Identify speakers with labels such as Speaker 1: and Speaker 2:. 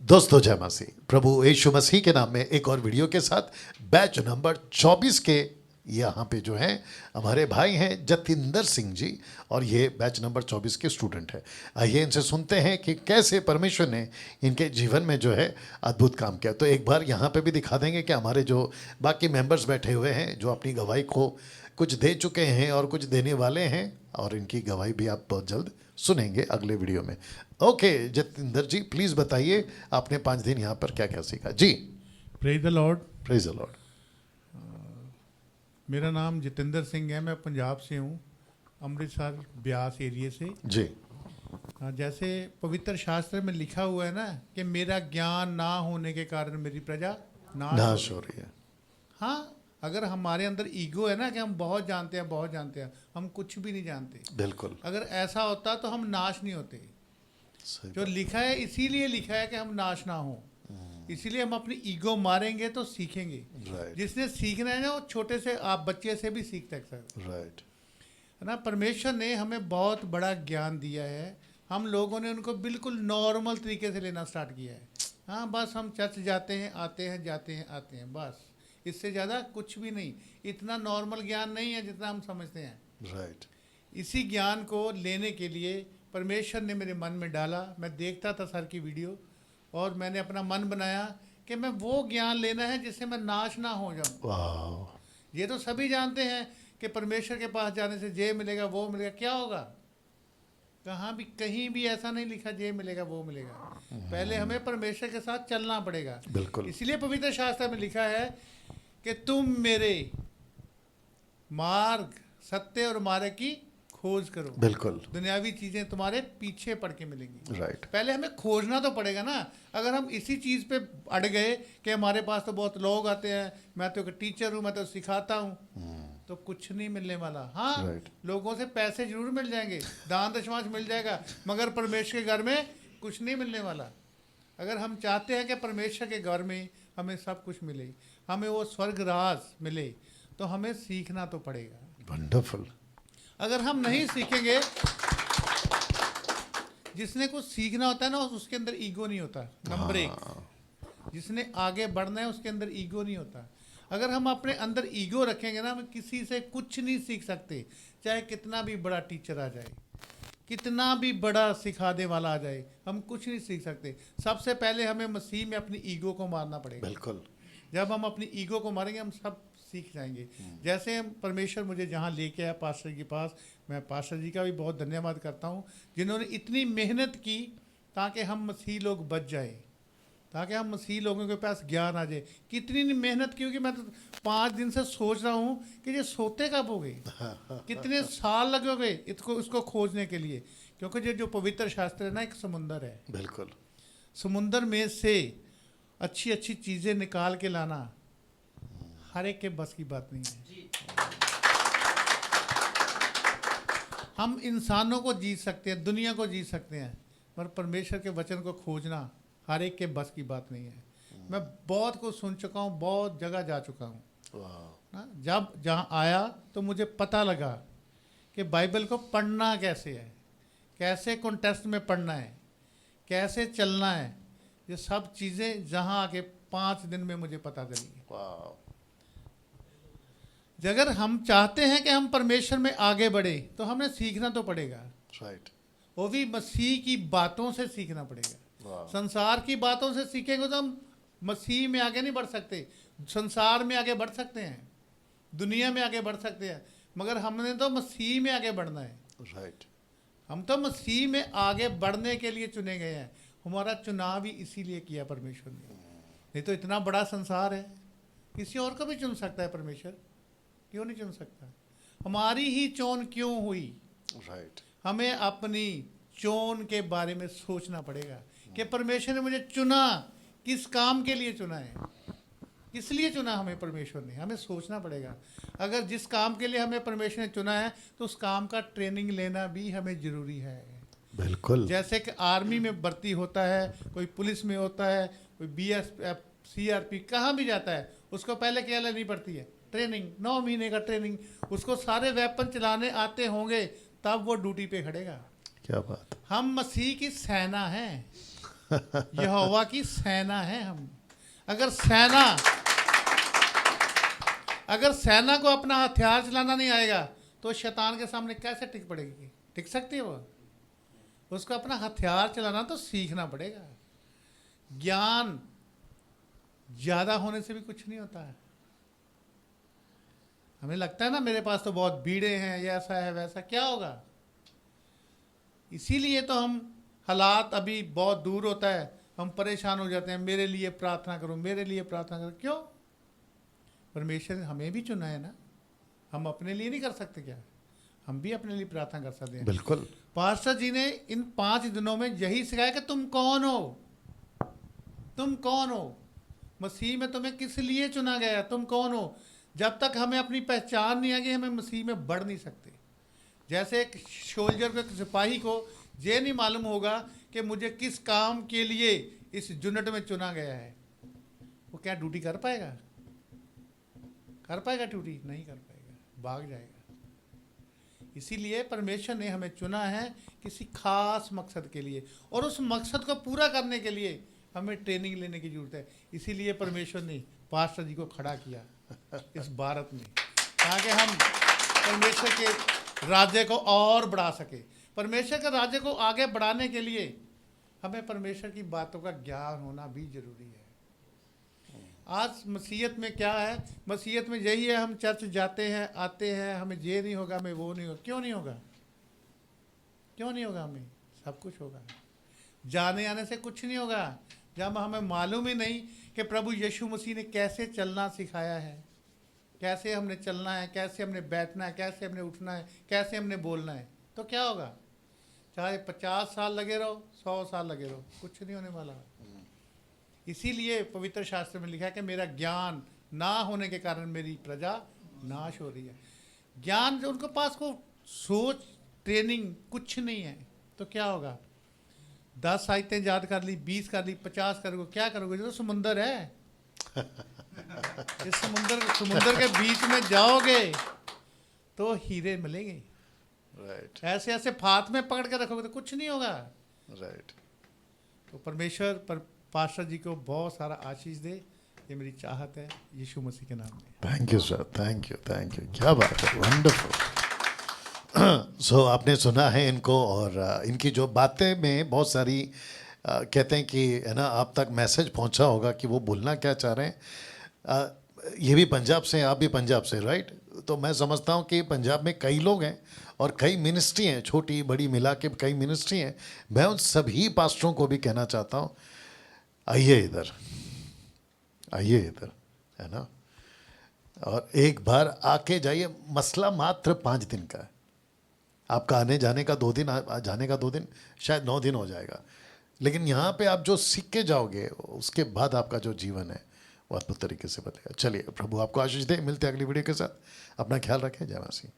Speaker 1: दोस्तों जय मसीह, प्रभु यीशु मसीह के नाम में एक और वीडियो के साथ बैच नंबर 24 के यहाँ पे जो हैं हमारे भाई हैं जतिंदर सिंह जी, और ये बैच नंबर 24 के स्टूडेंट हैं। आइए इनसे सुनते हैं कि कैसे परमेश्वर ने इनके जीवन में जो है अद्भुत काम किया। तो एक बार यहाँ पे भी दिखा देंगे कि हमारे जो बाकी मेंबर्स बैठे हुए हैं जो अपनी गवाही को कुछ दे चुके हैं और कुछ देने वाले हैं, और इनकी गवाही भी आप बहुत जल्द सुनेंगे अगले वीडियो में। ओके जतिंदर जी, प्लीज़ बताइए आपने 5 दिन यहाँ पर क्या क्या सीखा जी।
Speaker 2: Praise the lord.
Speaker 1: Praise the lord.
Speaker 2: मेरा नाम जतिंदर सिंह है, मैं पंजाब से हूँ, अमृतसर ब्यास एरिया से
Speaker 1: जी।
Speaker 2: जैसे पवित्र शास्त्र में लिखा हुआ है ना कि मेरा ज्ञान ना होने के कारण मेरी प्रजा
Speaker 1: नाश हो रही है।
Speaker 2: हाँ, अगर हमारे अंदर ईगो है ना कि हम बहुत जानते हैं, बहुत जानते हैं, हम कुछ भी नहीं जानते।
Speaker 1: बिल्कुल।
Speaker 2: अगर ऐसा होता तो हम नाश नहीं होते।
Speaker 1: सही
Speaker 2: जो लिखा है इसीलिए लिखा है कि हम नाश ना हो, इसीलिए हम अपनी ईगो मारेंगे तो सीखेंगे।
Speaker 1: राइट
Speaker 2: जिसने सीखना है ना वो छोटे से आप बच्चे से भी सीख सकते हैं।
Speaker 1: राइट।
Speaker 2: है ना, परमेश्वर ने हमें बहुत बड़ा ज्ञान दिया है, हम लोगों ने उनको बिल्कुल नॉर्मल तरीके से लेना स्टार्ट किया है। हाँ, बस हम चर्च जाते हैं, आते हैं, जाते हैं, आते हैं, बस इससे ज़्यादा कुछ भी नहीं। इतना नॉर्मल ज्ञान नहीं है जितना हम समझते हैं।
Speaker 1: राइट।
Speaker 2: इसी ज्ञान को लेने के लिए परमेश्वर ने मेरे मन में डाला। मैं देखता था सर की वीडियो और मैंने अपना मन बनाया कि मैं वो ज्ञान लेना है जिससे मैं नाश ना हो जाऊं।
Speaker 1: वाह।
Speaker 2: ये तो सभी जानते हैं कि परमेश्वर के पास जाने से जे मिलेगा, वो मिलेगा। क्या होगा? कहाँ भी कहीं भी ऐसा नहीं लिखा जे मिलेगा वो मिलेगा। पहले हमें परमेश्वर के साथ चलना पड़ेगा।
Speaker 1: बिल्कुल।
Speaker 2: इसलिए पवित्र शास्त्र में लिखा है कि तुम मेरे मार्ग, सत्य और मार्ग की खोज करो।
Speaker 1: बिल्कुल।
Speaker 2: दुनियावी चीजें तुम्हारे पीछे पड़ के मिलेंगी।
Speaker 1: राइट।
Speaker 2: पहले हमें खोजना तो पड़ेगा ना। अगर हम इसी चीज पे अड़ गए कि हमारे पास तो बहुत लोग आते हैं, मैं तो एक टीचर हूँ, मैं तो सिखाता हूँ, तो कुछ नहीं मिलने वाला। हाँ,
Speaker 1: Right.
Speaker 2: लोगों से पैसे जरूर मिल जाएंगे, दान दशमांश मिल जाएगा, मगर परमेश्वर के घर में कुछ नहीं मिलने वाला। अगर हम चाहते हैं कि परमेश्वर के घर में हमें सब कुछ मिले, हमें वो स्वर्ग राज मिले, तो हमें सीखना तो पड़ेगा।
Speaker 1: वंडरफुल।
Speaker 2: अगर हम नहीं सीखेंगे, जिसने कुछ सीखना होता है ना उसके अंदर ईगो नहीं होता। नंबर 1, जिसने आगे बढ़ना है उसके अंदर ईगो नहीं होता। अगर हम अपने अंदर ईगो रखेंगे ना, हम किसी से कुछ नहीं सीख सकते। चाहे कितना भी बड़ा टीचर आ जाए, कितना भी बड़ा सिखाने वाला आ जाए, हम कुछ नहीं सीख सकते। सबसे पहले हमें मसीह में अपनी ईगो को मारना पड़ेगा।
Speaker 1: बिल्कुल।
Speaker 2: जब हम अपनी ईगो को मारेंगे हम सब सीख जाएंगे। जैसे परमेश्वर मुझे जहाँ लेके आया पास्टर के पास, मैं पास्टर जी का भी बहुत धन्यवाद करता हूँ जिन्होंने इतनी मेहनत की ताकि हम मसीह लोग बच जाए, ताकि हम मसीह लोगों के पास ज्ञान आ जाए। कितनी मेहनत की होगी। मैं तो 5 दिन से सोच रहा हूँ कि ये सोते कब हो गए, कितने साल लगोगे इसको खोजने के लिए। क्योंकि ये जो पवित्र शास्त्र है ना, एक समुंदर है।
Speaker 1: बिल्कुल।
Speaker 2: समुंदर में से अच्छी अच्छी चीज़ें निकाल के लाना हर एक के बस की बात नहीं है। हम इंसानों को जीत सकते हैं, दुनिया को जीत सकते हैं, पर परमेश्वर के वचन को खोजना हर एक के बस की बात नहीं है। मैं बहुत कुछ सुन चुका हूँ, बहुत जगह जा चुका हूँ ना। जब जहाँ आया तो मुझे पता लगा कि बाइबल को पढ़ना कैसे है, कैसे कॉन्टेक्स्ट में पढ़ना है, कैसे चलना है। ये सब चीज़ें जहाँ आके 5 दिन में मुझे पता चली। अगर हम चाहते हैं कि हम परमेश्वर में आगे बढ़े तो हमें सीखना तो पड़ेगा।
Speaker 1: राइट।
Speaker 2: वो भी मसीह की बातों से सीखना पड़ेगा। संसार की बातों से सीखेंगे तो हम मसीह में आगे नहीं बढ़ सकते। संसार में आगे बढ़ सकते हैं, दुनिया में आगे बढ़ सकते हैं, मगर हमने तो मसीह में आगे बढ़ना है।
Speaker 1: राइट।
Speaker 2: हम तो मसीह में आगे बढ़ने के लिए चुने गए हैं। हमारा चुनाव ही इसीलिए किया परमेश्वर ने। नहीं तो इतना बड़ा संसार है, किसी और को भी चुन सकता है परमेश्वर, क्यों नहीं चुन सकता? हमारी ही चोन क्यों हुई?
Speaker 1: राइट।
Speaker 2: हमें अपनी चोन के बारे में सोचना पड़ेगा कि परमेश्वर ने मुझे चुना, किस काम के लिए चुना है, किस लिए चुना हमें परमेश्वर ने। हमें सोचना पड़ेगा। अगर जिस काम के लिए हमें परमेश्वर ने चुना है तो उस काम का ट्रेनिंग लेना भी हमें ज़रूरी है।
Speaker 1: बिल्कुल।
Speaker 2: जैसे कि आर्मी में भर्ती होता है, कोई पुलिस में होता है, कोई BSF CRP कहाँ भी जाता है, उसको पहले क्या लेनी पड़ती है? ट्रेनिंग। 9 महीने का ट्रेनिंग। उसको सारे वेपन चलाने आते होंगे तब वो ड्यूटी पे खड़ेगा।
Speaker 1: क्या बात।
Speaker 2: हम मसीह की सेना हैं। यहोवा की सेना है हम। अगर सेना को अपना हथियार चलाना नहीं आएगा तो शैतान के सामने कैसे टिक पड़ेगी? टिक सकती है वो? उसको अपना हथियार चलाना तो सीखना पड़ेगा। ज्ञान ज्यादा होने से भी कुछ नहीं होता है। हमें लगता है ना मेरे पास तो बहुत बीड़े हैं, ये ऐसा है वैसा, क्या होगा? इसीलिए तो हम हालात अभी बहुत दूर होता है, हम परेशान हो जाते हैं, मेरे लिए प्रार्थना करो, मेरे लिए प्रार्थना करो। क्यों? परमेश्वर ने हमें भी चुना है ना, हम अपने लिए नहीं कर सकते क्या? हम भी अपने लिए प्रार्थना कर सकते हैं।
Speaker 1: बिल्कुल।
Speaker 2: पास्टर जी ने इन 5 दिनों में यही सिखाया कि तुम कौन हो, तुम कौन हो, मसीह में तुम्हें किस लिए चुना गया है, तुम कौन हो। जब तक हमें अपनी पहचान नहीं आएगी हमें मसीह में बढ़ नहीं सकते। जैसे एक सोल्जर को, एक सिपाही को ये नहीं मालूम होगा कि मुझे किस काम के लिए इस यूनिट में चुना गया है, वो क्या ड्यूटी कर पाएगा? कर पाएगा ड्यूटी? नहीं कर पाएगा, भाग जाएगा। इसीलिए परमेश्वर ने हमें चुना है किसी खास मकसद के लिए, और उस मकसद को पूरा करने के लिए हमें ट्रेनिंग लेने की जरूरत है। इसीलिए परमेश्वर ने पास्टर जी को खड़ा किया इस भारत में, ताकि हम परमेश्वर के राज्य को और बढ़ा सके। परमेश्वर के राज्य को आगे बढ़ाने के लिए हमें परमेश्वर की बातों का ज्ञान होना भी जरूरी है। आज मसीहत में क्या है? मसीहत में यही है, हम चर्च जाते हैं, आते हैं, हमें ये नहीं होगा, हमें वो नहीं होगा। क्यों नहीं होगा? क्यों नहीं होगा? हमें सब कुछ होगा। जाने आने से कुछ नहीं होगा जब हमें मालूम ही नहीं कि प्रभु यीशु मसीह ने कैसे चलना सिखाया है, कैसे हमने चलना है, कैसे हमने बैठना है, कैसे हमने उठना है, कैसे हमने बोलना है। तो क्या होगा? चाहे 50 साल लगे रहो, 100 साल लगे रहो, कुछ नहीं होने वाला। इसीलिए पवित्र शास्त्र में लिखा है कि मेरा ज्ञान ना होने के कारण मेरी प्रजा नाश हो रही है। ज्ञान जो उनके पास को सोच, ट्रेनिंग कुछ नहीं है, तो क्या होगा? 10 आयतें याद कर ली, 20 कर ली, 50 करोगे, क्या करोगे? जो तो समुंदर है, इस समुंदर के बीच में जाओगे तो हीरे मिलेंगे।
Speaker 1: राइट।
Speaker 2: ऐसे ऐसे हाथ में पकड़ के रखोगे तो कुछ नहीं होगा।
Speaker 1: राइट।
Speaker 2: तो परमेश्वर पास्टर जी को बहुत सारा आशीष दे, ये मेरी चाहत है यीशु मसीह के नाम में।
Speaker 1: Thank you sir, thank you, thank you. क्या बात है, वंडरफुल। सो आपने सुना है इनको, और इनकी जो बातें में बहुत सारी कहते हैं कि है ना, आप तक मैसेज पहुंचा होगा कि वो बोलना क्या चाह रहे हैं। ये भी पंजाब से हैं, आप भी पंजाब से, राइट? तो मैं समझता हूँ कि पंजाब में कई लोग हैं और कई मिनिस्ट्री हैं, छोटी बड़ी मिला के कई मिनिस्ट्री हैं। मैं उन सभी पास्टरों को भी कहना चाहता हूँ, आइए इधर, आइए इधर, है ना, और एक बार आके जाइए। मसला मात्र 5 दिन का है। आपका आने जाने का 2 दिन, जाने का 2 दिन, शायद 9 दिन हो जाएगा। लेकिन यहाँ पे आप जो सीख के जाओगे, उसके बाद आपका जो जीवन है वो अद्भुत तरीके से बदलेगा। चलिए, प्रभु आपको आशीष दे। मिलते हैं अगली वीडियो के साथ। अपना ख्याल रखें। जय मसीह।